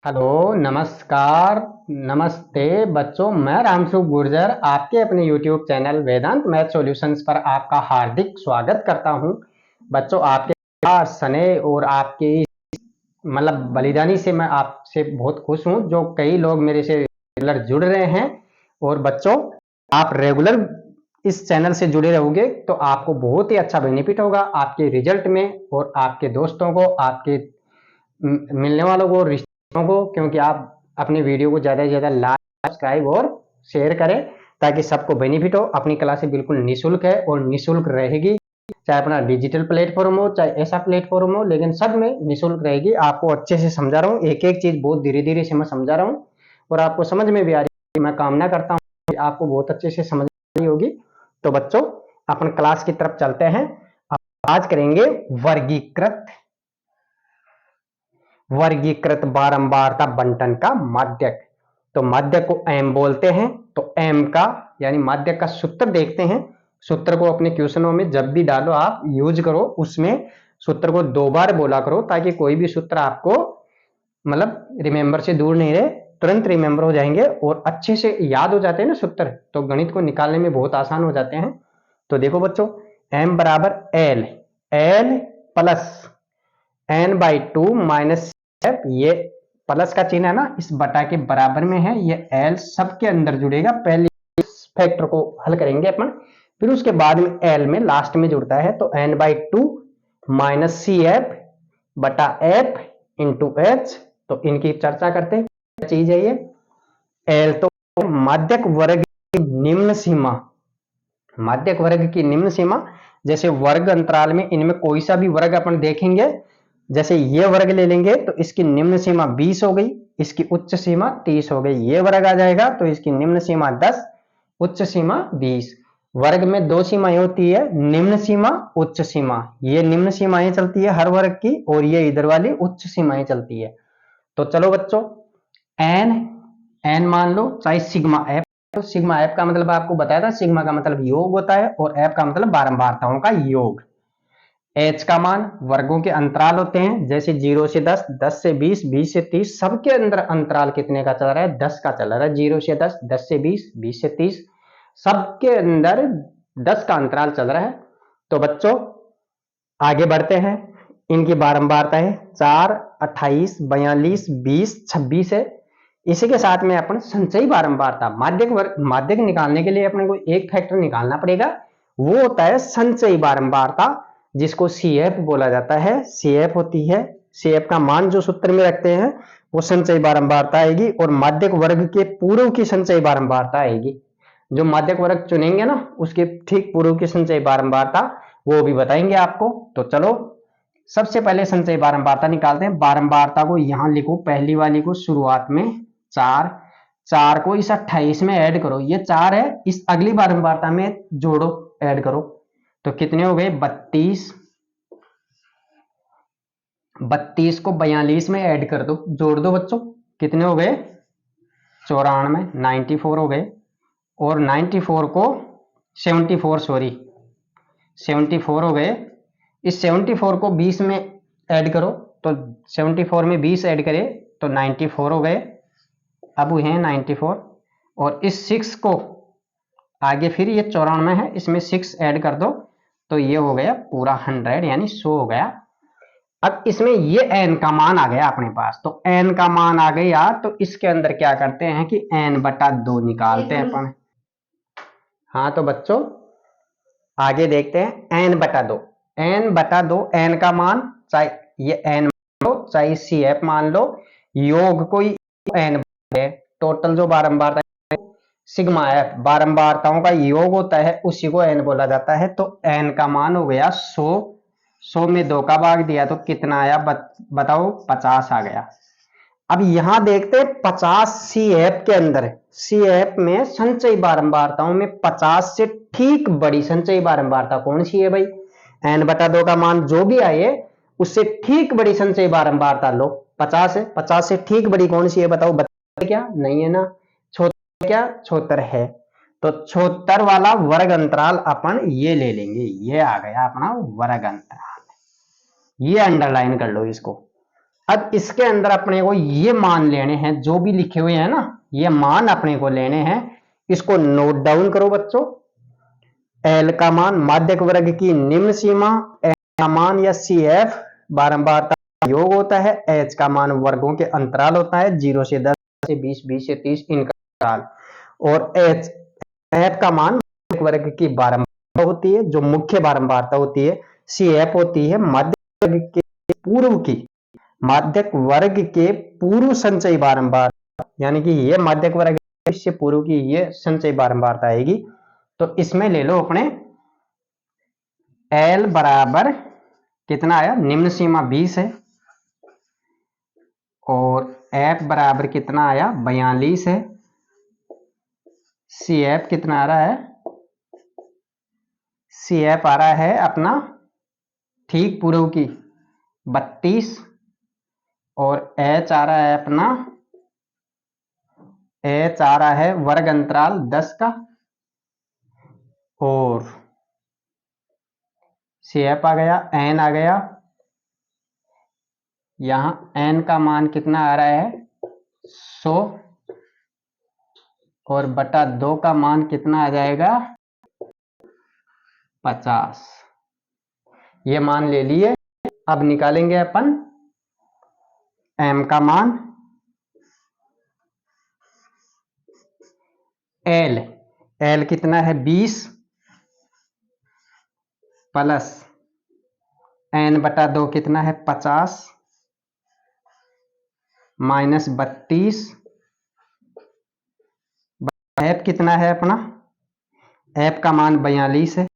Hello, नमस्कार, नमस्ते बच्चों। मैं रामसु गुर्जर आपके अपने यूट्यूब चैनल वेदांत मैथ सॉल्यूशंस पर आपका हार्दिक स्वागत करता हूं। बच्चों, आपके स्नेह और आपकी बलिदानी से मैं आपसे बहुत खुश हूं। जो कई लोग मेरे से रेगुलर जुड़ रहे हैं, और बच्चों आप रेगुलर इस चैनल से जुड़े रहोगे तो आपको बहुत ही अच्छा बेनिफिट होगा आपके रिजल्ट में, और आपके दोस्तों को, आपके मिलने वालों को, रिश्तों को, क्योंकि आप अपने वीडियो को ज़्यादा से ज़्यादा लाइक, सब्सक्राइब और शेयर करें ताकि सबको बेनिफिट हो। अपनी क्लासें बिल्कुल निःशुल्क है और निःशुल्क रहेगी, चाहे अपना डिजिटल प्लेटफॉर्म हो चाहे ऐसा प्लेटफॉर्म हो, लेकिन सब में निःशुल्क रहेगी। आपको अच्छे से समझा रहा हूँ, एक एक चीज़ बहुत धीरे धीरे से मैं समझा रहा हूँ और आपको समझ में भी आ रही है। मैं कामना करता हूँ कि आपको बहुत अच्छे से समझ रही होगी। तो बच्चों, अपन क्लास की तरफ चलते हैं। आज करेंगे वर्गीकृत बारंबारता बंटन का माध्यक। तो माध्यक को एम बोलते हैं। तो एम का यानी माध्यक का सूत्र देखते हैं। सूत्र को अपने क्वेश्चनों में जब भी डालो आप यूज करो, उसमें सूत्र को 2 बार बोला करो ताकि कोई भी सूत्र आपको रिमेंबर से दूर नहीं रहे, तुरंत रिमेंबर हो जाएंगे और अच्छे से याद हो जाते हैं ना सूत्र, तो गणित को निकालने में बहुत आसान हो जाते हैं। तो देखो बच्चों, एम बराबर L, L plus N by 2 minus, ये प्लस का चिन्ह है ना, इस बटा के बराबर में है। ये एल सबके अंदर जुड़ेगा। पहले इस फैक्टर को हल करेंगे अपन, फिर उसके बाद में एल में लास्ट में जुड़ता है। तो N by 2 minus C F बटा एफ इंटू एच। तो इनकी चर्चा करते हैं, क्या चीज है ये एल। तो माध्यक वर्ग की निम्न सीमा, माध्यक वर्ग की निम्न सीमा, जैसे वर्ग अंतराल में इनमें कोई सा भी वर्ग अपन देखेंगे, जैसे ये वर्ग ले लेंगे तो इसकी निम्न सीमा 20 हो गई, इसकी उच्च सीमा 30 हो गई। ये वर्ग आ जाएगा तो इसकी निम्न सीमा 10, उच्च सीमा 20। वर्ग में 2 सीमाएं होती है, निम्न सीमा, उच्च सीमा। ये निम्न सीमाएं चलती है हर वर्ग की, और ये इधर वाली उच्च सीमाएं चलती है। तो चलो बच्चों, एन, एन मान लो चाहे सिग्मा एफ। तो सिग्मा एफ का मतलब आपको बताया था, सिग्मा का मतलब योग होता है और एफ का मतलब बारंबारताओं का योग। एच का मान वर्गों के अंतराल होते हैं, जैसे 0 से 10, 10 से 20, 20 से 30। सबके अंदर अंतराल कितने का चल रहा है? 10 का चल रहा है। 0 से 10, 10 से 20, 20 से 30, सबके अंदर 10 का अंतराल चल रहा है। तो बच्चों आगे बढ़ते हैं। इनकी बारंबारता है 4, 28, 42, 20, 26 है। इसी के साथ में अपन संचयी बारंबारता, माध्यक निकालने के लिए अपने को एक फैक्टर निकालना पड़ेगा, वो होता है संचयी बारंबारता, जिसको सीएफ बोला जाता है। सीएफ होती है, सीएफ का मान जो सूत्र में रखते हैं वो संचयी बारंबारता आएगी, और माध्यक वर्ग के पूर्व की संचयी बारंबारता आएगी। जो माध्यक वर्ग चुनेंगे ना, उसके ठीक पूर्व की संचयी बारंबारता वो भी बताएंगे आपको। तो चलो सबसे पहले संचयी बारंबारता निकालते हैं। बारंबारता को यहां लिखो, पहली वाली को शुरुआत में 4, 4 को इस 28 में ऐड करो, ये 4 है, इस अगली बारंबारता में जोड़ो, ऐड करो। तो कितने हो गए? 32, 32 को 42 में ऐड कर दो, जोड़ दो बच्चों, कितने हो गए? 94, 94 हो गए। और 94 को 74, सॉरी 74 हो गए। इस 74 को 20 में ऐड करो, तो 74 में 20 ऐड करें तो 94 हो गए। अब हुए हैं 94, और इस 6 को आगे, फिर ये 94 है, इसमें 6 ऐड कर दो तो ये हो गया पूरा 100, यानी 100 हो गया। अब इसमें ये n का मान आ गया अपने पास। तो n का मान आ गया तो इसके अंदर क्या करते हैं कि n बटा 2 निकालते हैं अपन। हाँ तो बच्चों आगे देखते हैं, n बटा 2, n बटा 2, n का मान चाहे ये n मान लो चाहे सी एफ मान लो, योग कोई n है। टोटल जो बारंबारता सिग्मा एफ, बारंबारताओं का योग होता है, उसी को n बोला जाता है। तो n का मान हो गया 100, 100 में 2 का भाग दिया तो कितना आया बताओ? 50 आ गया। अब यहां देखते हैं 50 सी एफ के अंदर, सी एफ में संचयी बारंबारताओं में 50 से ठीक बड़ी संचयी बारंबारता कौन सी है भाई? n बटा 2 का मान जो भी आए उससे ठीक बड़ी संचयी बारंबारता लो। 50 है, 50 से ठीक बड़ी कौन सी है बताओ? क्या नहीं है ना? 76, क्या 76 है। तो 76 वाला वर्ग अंतराल अपन ये ले लेंगे, ये आ गया अपना वर्ग अंतराल। ये अंडरलाइन कर लो इसको। अब इसके अंदर अपने को ये मान लेने हैं, जो भी लिखे हुए हैं ना, ये मान अपने को लेने हैं। इसको नोट डाउन करो बच्चों। एल का मान माध्यक वर्ग की निम्न सीमा, एल का मान या सी एफ बारंबारता योग होता है, एच का मान वर्गों के अंतराल होता है 0 से 10 से 20, 20 से 30 इनका अंतराल, और एच एफ का मान माध्यक वर्ग की बारंबारता होती है, जो मुख्य बारंबारता होती है। सी एफ होती है माध्यक वर्ग के पूर्व की, माध्यक वर्ग के पूर्व संचयी बारंबारता, यानी कि ये माध्यक वर्ग इससे पूर्व की ये संचयी बारंबारता आएगी। तो इसमें ले लो अपने L बराबर कितना आया, निम्न सीमा 20 है, और F बराबर कितना आया 42 है, CF कितना आ रहा है, CF आ रहा है अपना ठीक पूर्व की 32, और H आ रहा है अपना, H आ रहा है वर्ग अंतराल 10 का, और CF आ गया, N आ गया, यहां N का मान कितना आ रहा है 100, और बटा 2 का मान कितना आ जाएगा 50। ये मान ले लिए। अब निकालेंगे अपन M का मान। L कितना है 20 प्लस N बटा 2 कितना है 50 माइनस 32, F कितना है अपना, F का मान 42 है,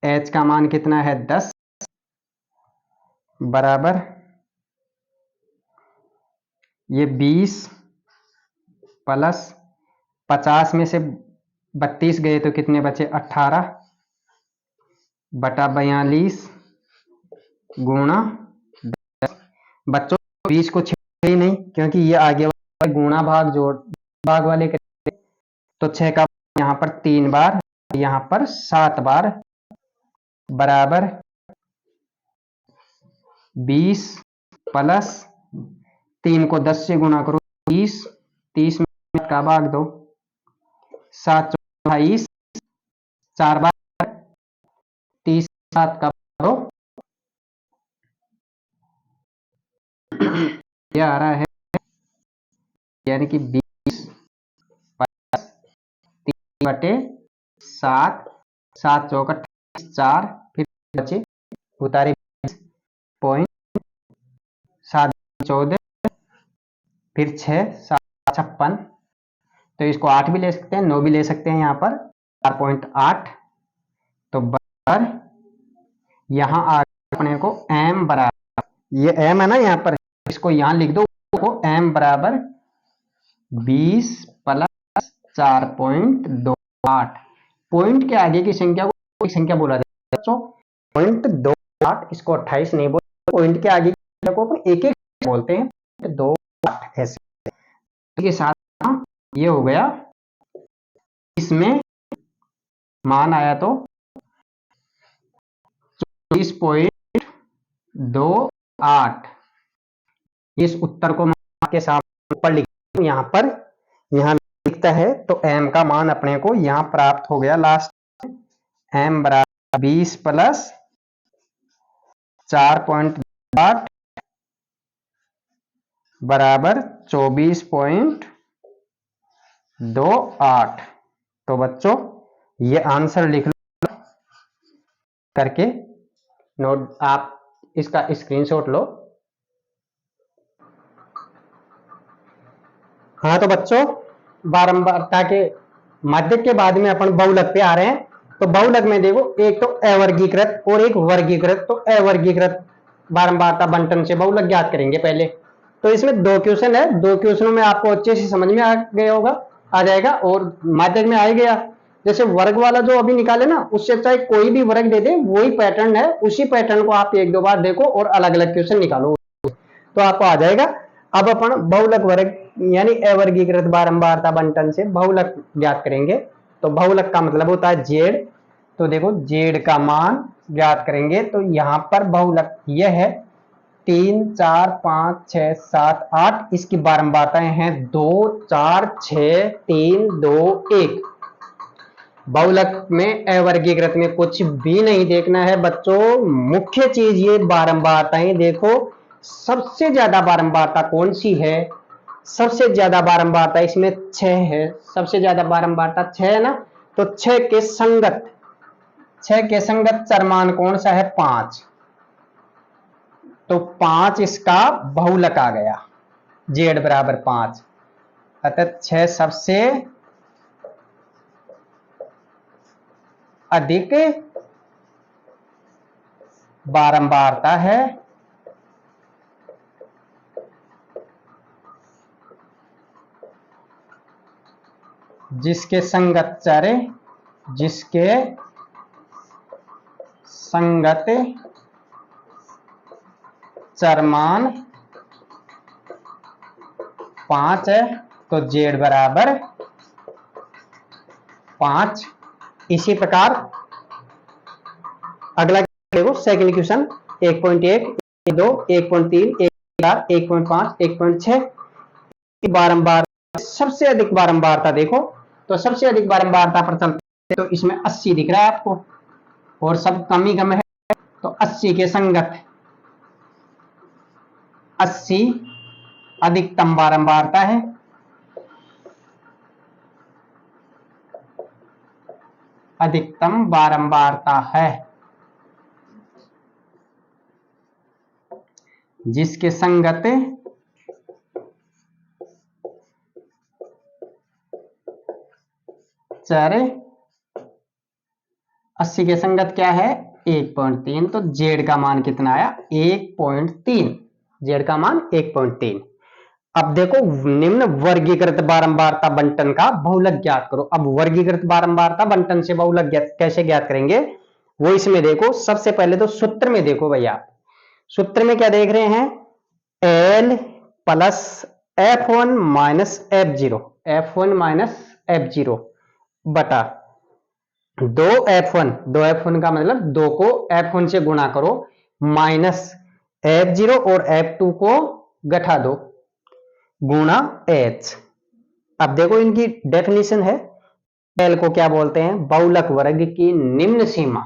H का मान कितना है 10, बराबर ये 20 प्लस 50 में से 32 गए तो कितने बचे 18 बटा 42 गुणा 10। बच्चों 20 को छेड़ ही नहीं, क्योंकि ये आगे वाले गुणा भाग जोड़ भाग वाले करेंगे, तो 6 का यहाँ पर 3 बार, यहाँ पर 7 बार, बराबर 20 प्लस 3 को 10 से गुणा करो 30, 30 में का भाग दो 7 28, 4 बार 30, 7 का दो, यह आ रहा है यानी कि 20 प्लस 3 बटे 7, 7 चौक 4, फिर बचे उतारे 7 14, फिर 6 7 56, तो इसको 8 भी ले सकते हैं 9 भी ले सकते हैं, यहाँ पर 4.8, तो बराबर यहाँ आ अपने को m बराबर, ये m है ना यहाँ पर, इसको यहाँ लिख दो, m बराबर 20 प्लस 4.28। पॉइंट के आगे की संख्या को एक संख्या बोला जाता है बच्चों, 0.28, इसको 28 नहीं बोलते, पॉइंट के आगे की संख्या को अपन एक एक बोलते हैं 0.28 ऐसे। के साथ ये हो गया, इसमें मान आया तो 24.28। इस उत्तर को के सामने ऊपर लिख, यहाँ पर यहाँ लिखता है, तो m का मान अपने को यहाँ प्राप्त हो गया लास्ट, m बराबर 20 प्लस 4.8 बराबर 24.28। तो बच्चों ये आंसर लिख लो करके, नोट आप इसका स्क्रीनशॉट लो। हाँ तो बच्चों बारंबारता के माध्यक के बाद में अपन बहुलक पे आ रहे हैं। तो बहुलक में देखो एक तो अवर्गीकृत और एक वर्गीकृत, तो अवर्गीकृत बारंबारता बंटन से बहुलक ज्ञात करेंगे पहले। तो इसमें 2 क्वेश्चन है, 2 क्वेश्चनों में आपको अच्छे से समझ में आ गया होगा, आ जाएगा, और माध्यक में आ ही गया। जैसे वर्ग वाला जो अभी निकाले ना, उससे चाहे कोई भी वर्ग दे दे, वही पैटर्न है, उसी पैटर्न को आप 1-2 बार देखो और अलग अलग क्वेश्चन निकालो तो आपको आ जाएगा। अब अपन बहुलक वर्ग यानी अवर्गीकृत बारंबारता बंटन से बहुलक ज्ञात करेंगे। तो बहुलक का मतलब होता है जेड, तो देखो जेड का मान ज्ञात करेंगे, तो यहां पर बहुलक यह है 3 4 5 6 7 8 इसकी बारंबारताएं हैं 2 4 6 3 2 1। बहुलक में अवर्गीकृत में कुछ भी नहीं देखना है बच्चों, मुख्य चीज ये बारंबारताएं देखो। सबसे ज्यादा बारंबारता कौन सी है? सबसे ज्यादा बारंबारता इसमें 6 है। सबसे ज्यादा बारंबारता 6 है ना, तो 6 के संगत चरमान कौन सा है? 5। तो 5 इसका बहुलक आ गया, z बराबर 5। अतः 6 सबसे अधिक बारंबारता है जिसके संगत चरमान 5 है। तो z बराबर 5। इसी प्रकार अगला देखो सेकंड क्वेश्चन 1.1 2 1.3 1.4 1.5 1.6 बारंबार सबसे अधिक बारंबारता देखो। तो सबसे अधिक बारंबारता पर चलते तो इसमें 80 दिख रहा है आपको, और सब कम ही कम है। तो 80 के संगत 80 अधिकतम बारंबारता है। अधिकतम बारंबारता है जिसके संगत चर 80 के संगत क्या है? 1.3। तो z का मान कितना आया? 1.3। z का मान 1.3। अब देखो निम्न वर्गीकृत बारंबारता बंटन का बहुलक ज्ञात करो। अब वर्गीकृत बारंबारता बंटन से बहुलक कैसे ज्ञात करेंगे वो इसमें देखो। सबसे पहले तो सूत्र में देखो भैया, सूत्र में क्या देख रहे हैं? L plus F1 minus F0, F1 minus F0 बटा 2F1। 2F1 का मतलब 2 को F1 से गुणा करो, माइनस F0 और F2 को घटा दो गुणा H। अब देखो इनकी डेफिनेशन है, L को क्या बोलते हैं? बहुलक वर्ग की निम्न सीमा।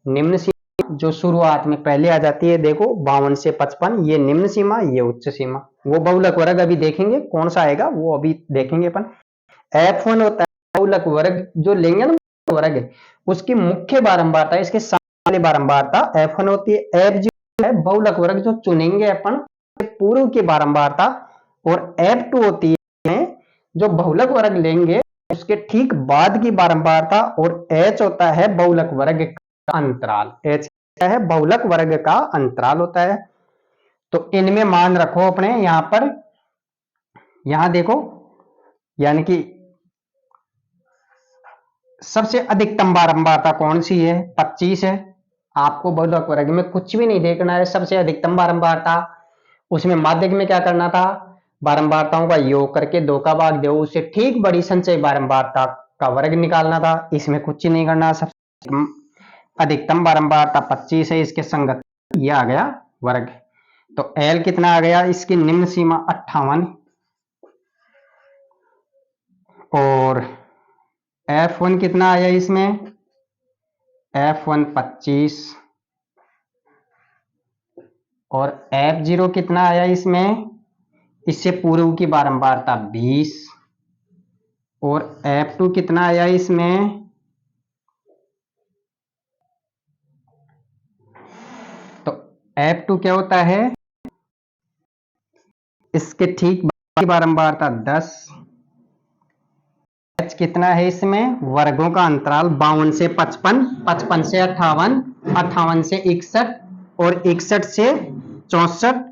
निम्न सीमा जो शुरुआत में पहले आ जाती है देखो 52 से 55, ये निम्न सीमा, ये उच्च सीमा। वो बहुलक वर्ग अभी देखेंगे कौन सा आएगा, वो अभी देखेंगे अपन। F1 होता है बहुलक वर्ग जो लेंगे ना वर्ग, उसकी मुख्य बारंबारता इसके सामने वाली बारंबारता F1 होती है। F0 है बहुलक वर्ग जो चुनेंगे अपन पूर्व की बारंबारता, और F2 होती है जो बहुलक वर्ग लेंगे उसके ठीक बाद की बारंबारता, और H होता है बहुलक वर्ग का अंतराल। H क्या है? बहुलक वर्ग का अंतराल होता है। तो इनमें मान रखो अपने यहां पर, यहां देखो, यानी कि सबसे अधिकतम बारंबारता कौन सी है? 25 है। आपको बहुलक वर्ग में कुछ भी नहीं देखना है, सबसे अधिकतम बारंबारता। उसमें माध्यक में क्या करना था? बारंबारताओं का योग करके 2 का भाग दो, उससे ठीक बड़ी संचयी बारंबारता का वर्ग निकालना था। इसमें कुछ ही नहीं करना। सबसे अधिकतम बारंबारता 25 है, इसके संगत ये आ गया वर्ग। तो L कितना आ गया? इसकी निम्न सीमा 58, और F1 कितना आया इसमें? F1 25, और F0 कितना आया इसमें? इससे पूर्व की बारंबारता 20, और F2 कितना आया इसमें? तो F2 क्या होता है? इसके ठीक बाद की बारंबारता 10। H कितना है इसमें? वर्गों का अंतराल 52 से 55, 55 से 58, 58 से 61, और 61 से 64।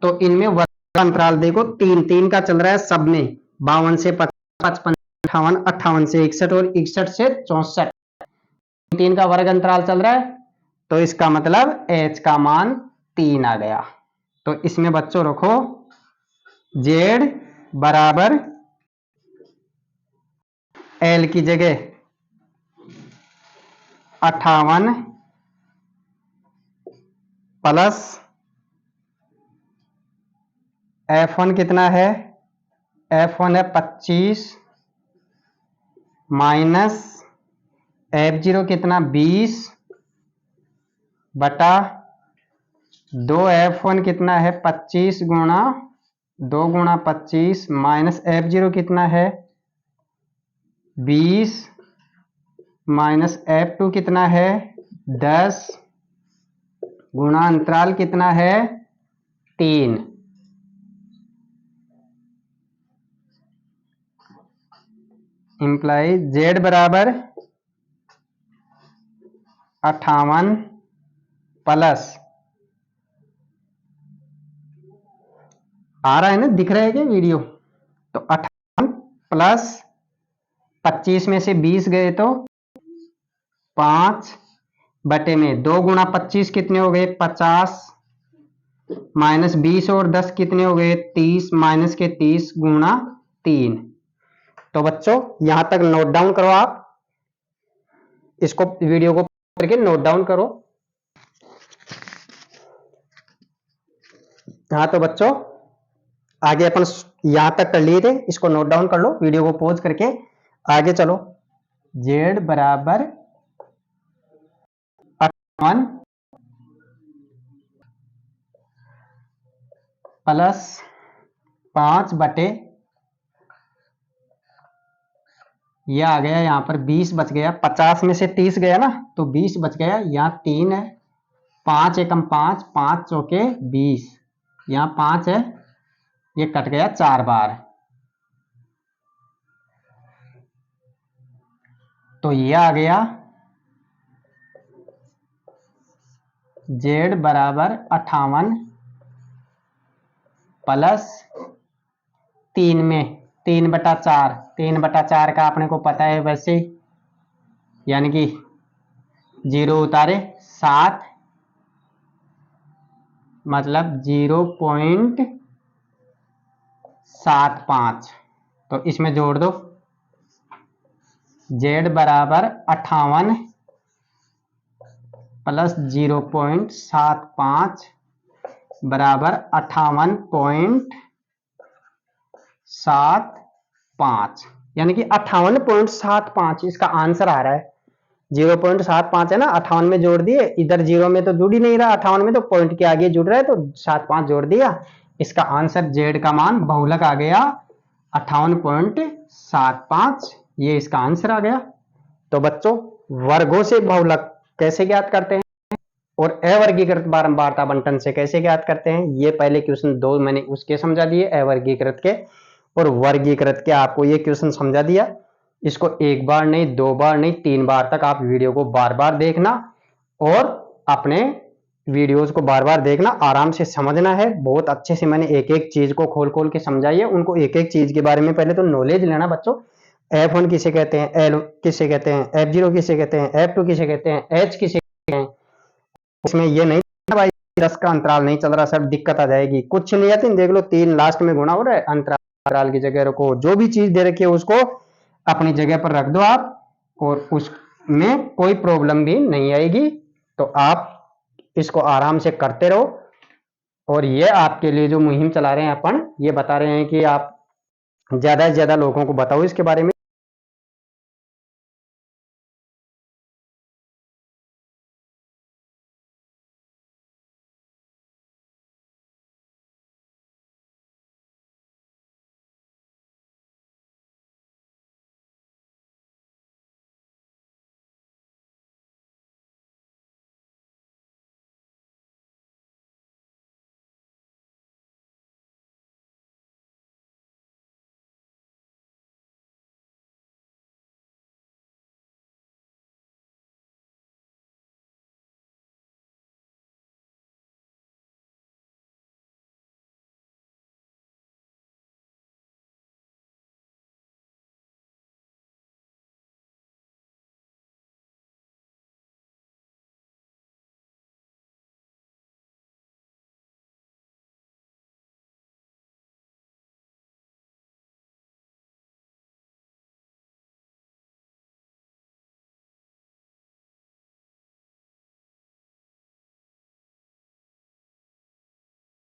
तो इनमें वर्ग का अंतराल देखो 3 3 का चल रहा है सब में, 52 से 55, 58, 58 से 61 और 61 से 64, 3 का वर्ग अंतराल चल रहा है। तो इसका मतलब H का मान 3 आ गया। तो इसमें बच्चों रखो Z बराबर L की जगह 58 प्लस F1 कितना है, F1 है 25 माइनस F0 कितना 20 बटा 2 F1 कितना है 25 गुणा 2 गुणा 25 माइनस F0 कितना है 20 माइनस F2 कितना है 10 गुणा अंतराल कितना है 3। इंप्लाई Z बराबर 58 प्लस, आ रहा है ना, दिख रहा है क्या वीडियो? तो 58 प्लस 25 में से 20 गए तो 5 बटे में 2 गुणा 25 कितने हो गए 50 माइनस 20 और 10 कितने हो गए 30 माइनस के 30 गुणा 3। तो बच्चों यहां तक नोट डाउन करो, आप इसको वीडियो को करके नोट डाउन करो। हाँ तो बच्चों आगे अपन यहां तक कर लिए थे, इसको नोट डाउन कर लो, वीडियो को पॉज करके आगे चलो। Z बराबर 58 प्लस 5 बटे, यह आ गया यहां पर 20 बच गया, 50 में से 30 गया ना तो 20 बच गया, यहां 3 है, 5 एकम 5, 5 चौके 20, यहां 5 है, ये कट गया 4 बार, तो ये आ गया Z बराबर 58 प्लस 3 में 3/4, 3/4 का अपने को पता है वैसे, यानी कि 0 उतारे 7 मतलब 0.75, तो इसमें जोड़ दो। Z बराबर 58 प्लस 0.75 बराबर 58.75, यानी कि 58.75 इसका आंसर आ रहा है। 0.75 है ना, 58 में जोड़ दिए, इधर 0 में तो जुड़ ही नहीं रहा, 58 में तो पॉइंट के आगे जुड़ रहा है, तो 75 जोड़ दिया, इसका आंसर Z का मान बहुलक आ गया 58.75, ये इसका आंसर आ गया। तो बच्चों वर्गों से बहुलक कैसे ज्ञात करते हैं और अवर्गीकृत बारंबारता बंटन से कैसे ज्ञात करते हैं, ये पहले क्वेश्चन 2 मैंने उसके समझा दिए, अवर्गीकृत के और वर्गीकृत के आपको ये क्वेश्चन समझा दिया। इसको एक बार नहीं, 2 बार नहीं, 3 बार तक आप वीडियो को बार बार देखना और अपने वीडियोस को बार बार देखना, आराम से समझना है। बहुत अच्छे से मैंने एक एक चीज को खोल खोल के समझाई है, उनको एक एक चीज के बारे में पहले तो नॉलेज लेना बच्चों। F1 किसे कहते हैं, L किसे कहते हैं, F0 किसे कहते हैं, F2 किसे कहते हैं, H किसे कहते हैं, इसमें ये नहीं भाई 10 का अंतराल नहीं चल रहा, सब दिक्कत आ जाएगी। कुछ नहीं आती, देख लो 3 लास्ट में गुणा हो रहा है, अंतराल की जगह रखो, जो भी चीज दे रखी है उसको अपनी जगह पर रख दो आप, और उसमें कोई प्रॉब्लम भी नहीं आएगी। तो आप इसको आराम से करते रहो, और ये आपके लिए जो मुहिम चला रहे हैं अपन, ये बता रहे हैं कि आप ज्यादा से ज्यादा लोगों को बताओ इसके बारे में।